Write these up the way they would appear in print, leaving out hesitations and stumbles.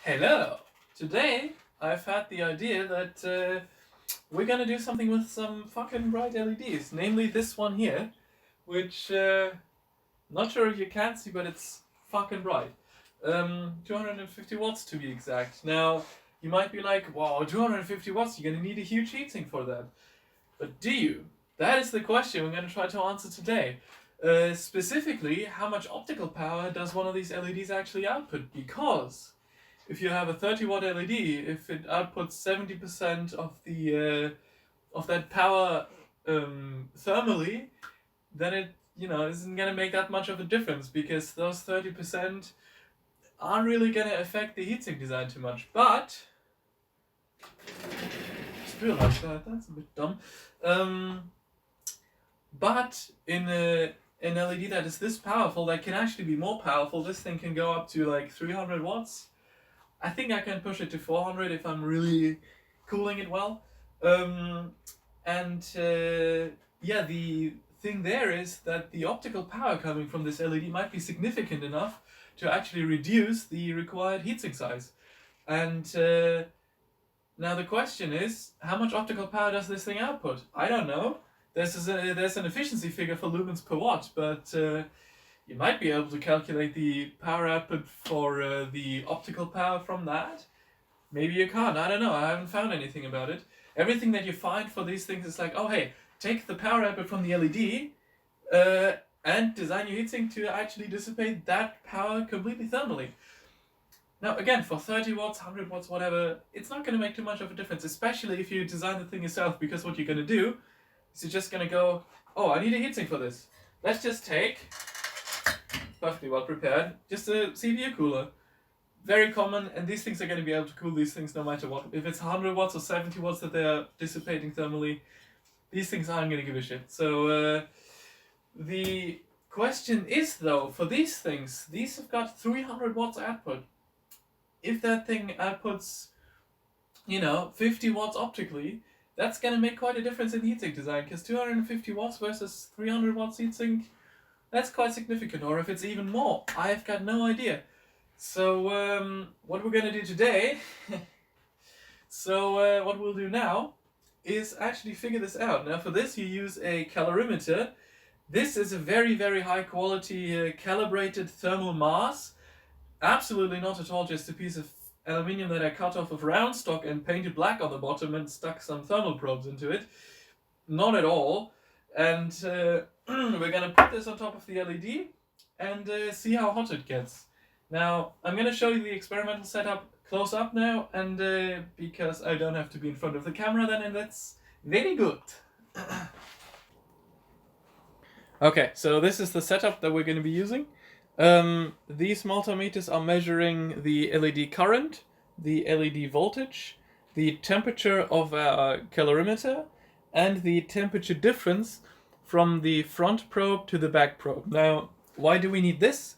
Hello! Today I've had the idea that we're gonna do something with some fucking bright LEDs, namely this one here, which not sure if you can see, but it's fucking bright. 250 watts to be exact. Now, you might be like, wow, 250 watts, you're gonna need a huge heatsink for that. But do you? That is the question we're gonna try to answer today. Specifically, how much optical power does one of these LEDs actually output? Because if you have a 30 watt LED, if it outputs 70% of that power thermally, then it isn't gonna make that much of a difference because those 30% aren't really gonna affect the heatsink design too much. But just realized that's a bit dumb. But in an LED that is this powerful, that can actually be more powerful, this thing can go up to like 300 watts. I think I can push it to 400 if I'm really cooling it well. Yeah, the thing there is that the optical power coming from this LED might be significant enough to actually reduce the required heatsink size. And now the question is, how much optical power does this thing output? I don't know. There's an efficiency figure for lumens per watt, but you might be able to calculate the power output for the optical power from that. Maybe you can't. I don't know. I haven't found anything about it. Everything that you find for these things is like, oh hey, take the power output from the LED and design your heatsink to actually dissipate that power completely thermally. Now again, for 30 watts, 100 watts, whatever, it's not going to make too much of a difference, especially if you design the thing yourself, because what you're going to do is you're just going to go, oh, I need a heatsink for this. Let's just take, perfectly well prepared, just a CPU cooler. Very common, and these things are going to be able to cool these things no matter what. If it's 100 watts or 70 watts that they're dissipating thermally, these things aren't going to give a shit. So the question is though, for these things, these have got 300 watts output. If that thing outputs, 50 watts optically, that's going to make quite a difference in heatsink design, because 250 watts versus 300 watts heatsink, that's quite significant. Or if it's even more, I've got no idea. So what we're gonna do today, what we'll do now is actually figure this out. Now for this you use a calorimeter. This is a very, very high quality calibrated thermal mass. Absolutely not at all just a piece of aluminium that I cut off of round stock and painted black on the bottom and stuck some thermal probes into it. Not at all. And we're gonna put this on top of the LED and see how hot it gets. Now, I'm going to show you the experimental setup close up now, and because I don't have to be in front of the camera then, and that's very good. Okay, so this is the setup that we're going to be using. These multimeters are measuring the LED current, the LED voltage, the temperature of our calorimeter, and the temperature difference from the front probe to the back probe. Now, why do we need this?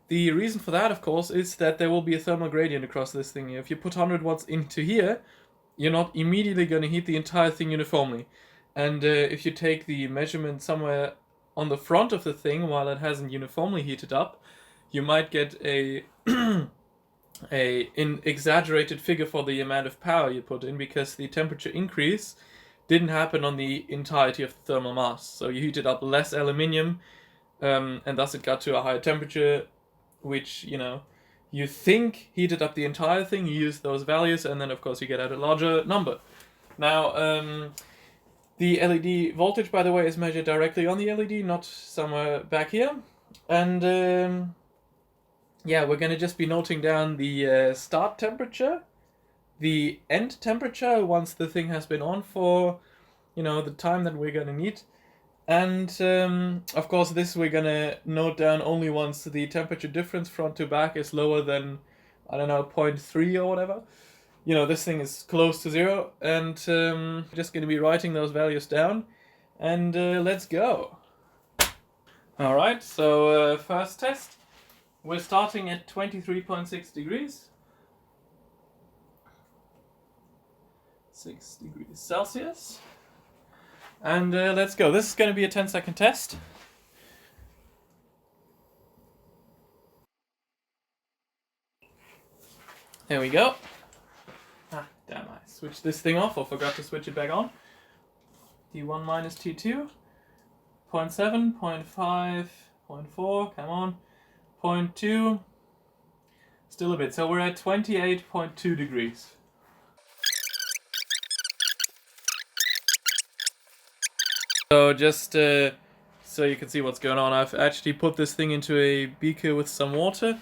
The reason for that, of course, is that there will be a thermal gradient across this thing. If you put 100 watts into here, you're not immediately going to heat the entire thing uniformly. And if you take the measurement somewhere on the front of the thing while it hasn't uniformly heated up, you might get an exaggerated figure for the amount of power you put in, because the temperature increase didn't happen on the entirety of the thermal mass. So you heated up less aluminium, and thus it got to a higher temperature, which, you think heated up the entire thing. You use those values, and then of course you get out a larger number. Now, the LED voltage, by the way, is measured directly on the LED, not somewhere back here. And we're going to just be noting down the start temperature, the end temperature once the thing has been on for, the time that we're going to need. And of course this we're gonna note down only once the temperature difference front to back is lower than, 0.3 or whatever. This thing is close to 0, and just gonna be writing those values down, and let's go. Alright, so first test. We're starting at 23.6 degrees. 6 degrees Celsius. And let's go. This is going to be a 10-second test. There we go. Ah, damn, I switched this thing off or forgot to switch it back on. T1 minus T2. 0.7, 0.5, 0.4, come on. 0.2. Still a bit. So we're at 28.2 degrees. So just so you can see what's going on, I've actually put this thing into a beaker with some water,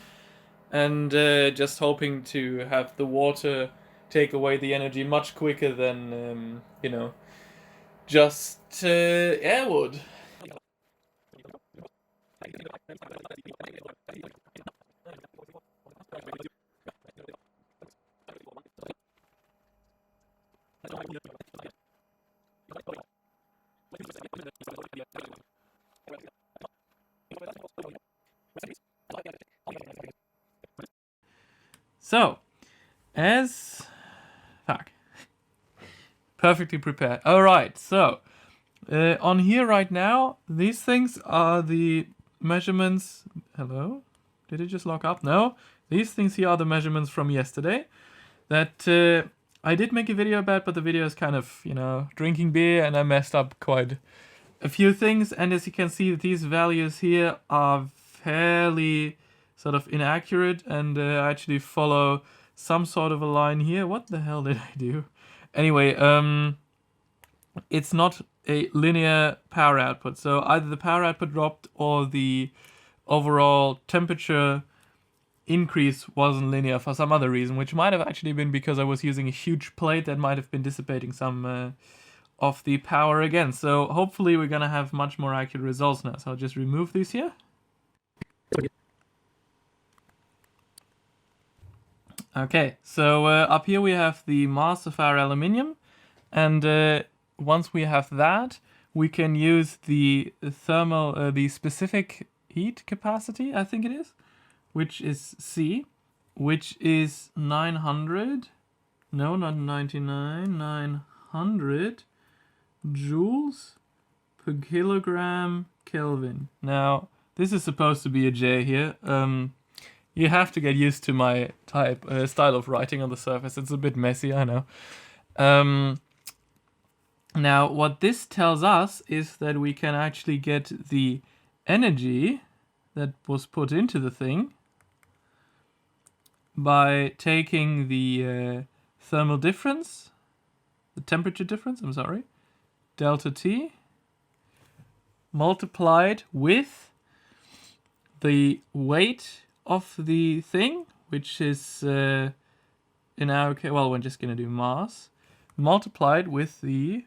and just hoping to have the water take away the energy much quicker than, just air would. So, perfectly prepared. Alright, so, on here right now, these things are the measurements. Hello? Did it just lock up? No? These things here are the measurements from yesterday that I did make a video about, but the video is kind of, drinking beer, and I messed up quite a few things. And as you can see, these values here are fairly sort of inaccurate, and actually follow some sort of a line here. What the hell did I do? Anyway, it's not a linear power output. So either the power output dropped or the overall temperature increase wasn't linear for some other reason, which might have actually been because I was using a huge plate that might have been dissipating some of the power again. So hopefully we're gonna have much more accurate results now. So I'll just remove these here. Okay, so up here we have the mass of our aluminium, and once we have that, we can use the the specific heat capacity, I think it is, which is C, which is 900, no, not 99, 900 joules per kilogram Kelvin. Now, this is supposed to be a J here. You have to get used to my style of writing on the surface. It's a bit messy, I know. Now, what this tells us is that we can actually get the energy that was put into the thing by taking the thermal difference, the temperature difference, I'm sorry, delta T, multiplied with the weight of the thing, which is in our case, well, we're just going to do mass, multiplied with the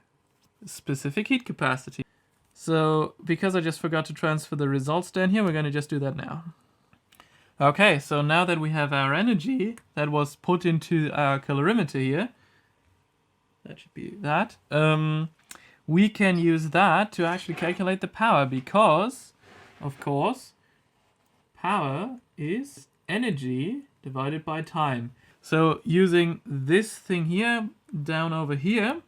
specific heat capacity. So because I just forgot to transfer the results down here, we're going to just do that now. Okay, so now that we have our energy that was put into our calorimeter here, that should be that, we can use that to actually calculate the power, because, of course, power is energy divided by time. So using this thing here down over here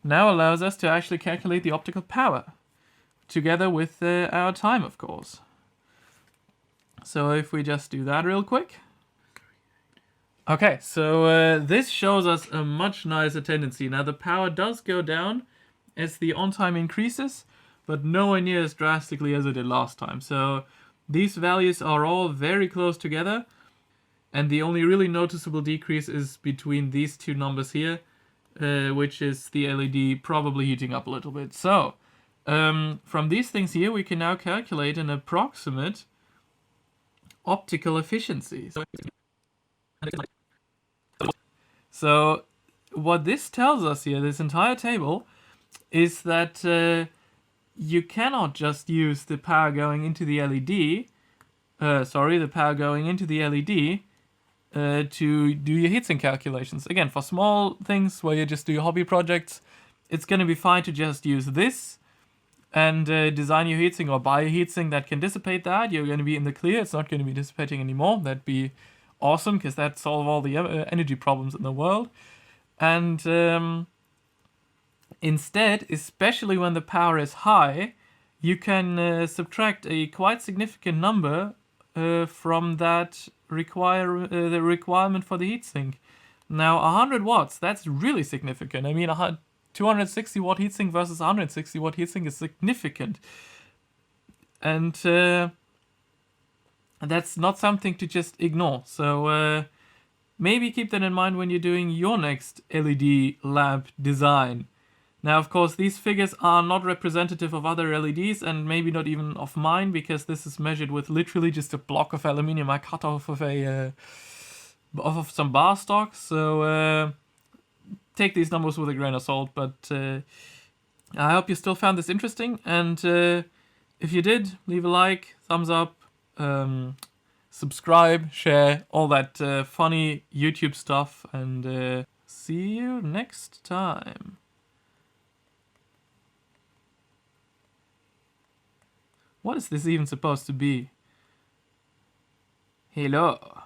now allows us to actually calculate the optical power together with our time, of course. So if we just do that real quick. Okay, so this shows us a much nicer tendency. Now the power does go down as the on time increases, but nowhere near as drastically as it did last time. So these values are all very close together, and the only really noticeable decrease is between these two numbers here, which is the LED probably heating up a little bit. So from these things here, we can now calculate an approximate optical efficiency. So what this tells us here, this entire table, is that you cannot just use the power going into the LED, the power going into the LED to do your heatsink calculations. Again, for small things where you just do your hobby projects, it's going to be fine to just use this and design your heatsink or buy a heatsink that can dissipate that. You're going to be in the clear. It's not going to be dissipating anymore. That'd be awesome, because that'd solve all the energy problems in the world. And instead, especially when the power is high, you can subtract a quite significant number from that the requirement for the heatsink. Now 100 watts, that's really significant. I mean, 260 watt heatsink versus 160 watt heatsink is significant. And that's not something to just ignore. So maybe keep that in mind when you're doing your next LED lamp design. Now, of course, these figures are not representative of other LEDs and maybe not even of mine, because this is measured with literally just a block of aluminium I cut off of some bar stock. So take these numbers with a grain of salt, but I hope you still found this interesting. And if you did, leave a like, thumbs up, subscribe, share, all that funny YouTube stuff, and see you next time. What is this even supposed to be? Hello.